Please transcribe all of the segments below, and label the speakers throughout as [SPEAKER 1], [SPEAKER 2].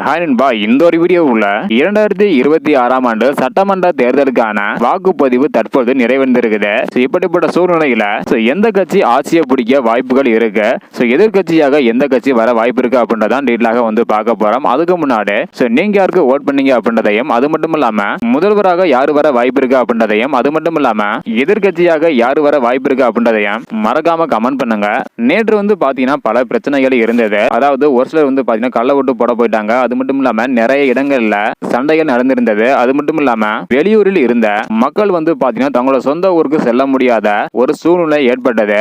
[SPEAKER 1] Hi நண்பா, இந்த ஒரு வீடியோவுல 2026ஆம் ஆண்டு சட்டமன்ற தேர்தலுக்கான வாக்குப்பதிவு தற்போது நிறைவடைந்திருக்குது. இப்படிப்பட்ட சூழ்நிலையில எந்த கட்சி ஆட்சியை பிடிக்க வாய்ப்புகள் இருக்கு, எதிர்கட்சியாக எந்த கட்சி வர வாய்ப்பு இருக்கு அப்படின்றதான் டீட்டெயிலாக வந்து பார்க்க போறோம். அதுக்கு முன்னாடி நீங்க யாருக்கு ஓட் பண்ணீங்க அப்படின்றதையும், அது மட்டும் இல்லாம முதல்வராக யாரு வர வாய்ப்பு இருக்கு அப்படின்றதையும், அது மட்டும் இல்லாம எதிர்கட்சியாக யாரு வர வாய்ப்பு இருக்கு அப்படின்றதையும் மறக்காம கமெண்ட் பண்ணுங்க. நேற்று வந்து பாத்தீங்கன்னா பல பிரச்சனைகள் இருந்தது. அதாவது ஒரு சிலர் வந்து பாத்தீங்கன்னா கள்ள ஓட்டு போட போயிட்டாங்க. அது மட்டும் இல்லாம நிறைய இடங்கள்ல சண்டைகள் நடந்திருந்தது. அது மட்டும் இல்லாம வெளியூரில் இருந்த மக்கள் வந்து பாத்தீங்கன்னா தங்களோட சொந்த ஊருக்கு செல்ல முடியாத ஒரு சூழ்நிலை ஏற்பட்டது.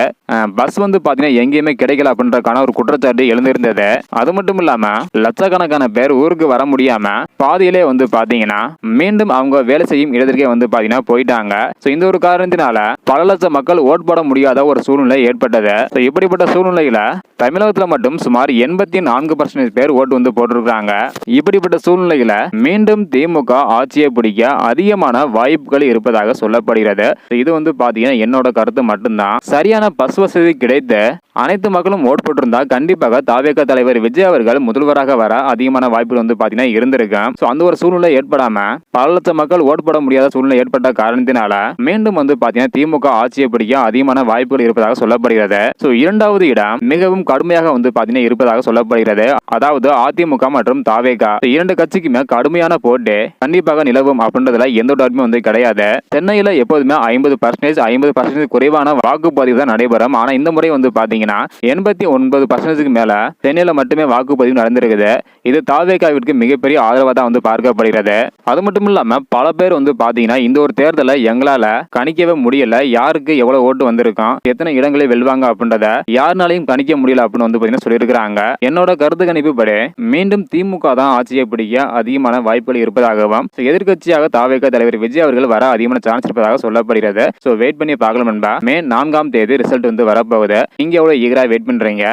[SPEAKER 1] பஸ் வந்து பாத்தீங்கன்னா எங்கேயுமே கிடைக்கல அப்படின்றக்கான ஒரு குற்றச்சாட்டு எழுந்திருந்தது. அது மட்டும் இல்லாம லட்சக்கணக்கான பேர் ஊருக்கு வர முடியாம பாதியிலே வந்து பாத்தீங்கன்னா மீண்டும் அவங்க வேலை செய்யும் இடத்திற்கே வந்து பாத்தீங்கன்னா போயிட்டாங்க. இந்த ஒரு காரணத்தினால பல லட்சம் மக்கள் ஓட் போட முடியாத ஒரு சூழ்நிலை ஏற்பட்டது. இப்படிப்பட்ட சூழ்நிலையில தமிழகத்துல மட்டும் சுமார் 84% பேர் ஓட்டு வந்து போட்டிருக்காங்க. இப்படிப்பட்ட சூழ்நிலையில மீண்டும் திமுக ஆட்சியை பிடிக்க அதிகமான வாய்ப்புகள் இருப்பதாக சொல்லப்படுகிறது. இது வந்து பாத்தீங்கன்னா என்னோட கருத்து மட்டும்தான். சரியான பஸ் வசதி கிடைத்து அனைத்து மக்களும் ஓட் போட்டிருந்தா கண்டிப்பாக தாவேக தலைவர் விஜய் அவர்கள் முதல்வராக வர அதிகமான வாய்ப்புகள் வந்து பாத்தீங்கன்னா இருந்திருக்கு. அந்த ஒரு சூழ்நிலை ஏற்படாம பல லட்சம் மக்கள் ஓட் போட முடியாத சூழ்நிலை ஏற்பட்ட காரணத்தினால மீண்டும் வந்து பாத்தீங்கன்னா திமுக ஆட்சியை பிடிக்க அதிகமான வாய்ப்புகள் இருப்பதாக சொல்லப்படுகிறது. இரண்டாவது இடம் மிகவும் கடுமையாக வந்து பாத்தீங்கன்னா இருப்பதாக சொல்லப்படுகிறது. அதாவது அதிமுக மற்றும் தாவேக இரண்டு கட்சிக்குமே கடுமையான போட்டி கண்டிப்பாக நிலவும் அப்படின்றதுல எந்த டவுட்டுமே வந்து கிடையாது. சென்னையில எப்போதுமே 50% குறைவான வாக்குப்பதிவு தான் நடைபெறும். ஆனா இந்த முறை வந்து பாத்தீங்கன்னா 89% மேல சென்னையில மட்டுமே வாக்குப்பதிவு நடந்திருக்குது. இது தாவேகாவிற்கு மிகப்பெரிய ஆதரவா தான் வந்து பார்க்கப்படுகிறது. அது மட்டும் இல்லாம பல பேர் வந்து பாத்தீங்கன்னா இந்த ஒரு தேர்தலை எங்களால கணிக்கவே முடியல, யாருக்கு எவ்வளவு ஓட்டு வந்திருக்கும், எத்தனை இடங்களை வெல்வாங்க அப்படின்றத யாருனாலையும் கணிக்க முடியல அப்படின்னு வந்து பாத்தீங்கன்னா சொல்லியிருக்கிறாங்க. என்னோட கருத்து கணிப்பு படி மீண்டும் திமுக தான் ஆட்சியை பிடிக்க அதிகமான வாய்ப்புகள் இருப்பதாகவும் எதிர்கட்சியாக தாவேக தலைவர் விஜய் அவர்கள் வர அதிகமான சான்ஸ் இருப்பதாக சொல்லப்படுகிறது. வெயிட் பண்ணி பார்க்கலாம் நண்பா. மே 4ஆம் தேதி ரிசல்ட் வந்து வரப்போகுது. நீங்க எவ்வளவு ஈகரா வெயிட் பண்றீங்க?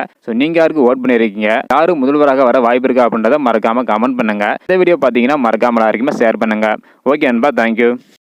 [SPEAKER 1] நீங்க யாருக்கு ஓட் பண்ணிருக்கீங்க, யாரு முதல்வராக வர வாய்ப்பு இருக்கா அப்படின்றத மறக்காம கமெண்ட் பண்ணுங்க. இந்த வீடியோ பாத்தீங்கன்னா மறக்காம எல்லாருக்குமே ஷேர் பண்ணுங்க. ஓகே நண்பா, தேங்க்யூ.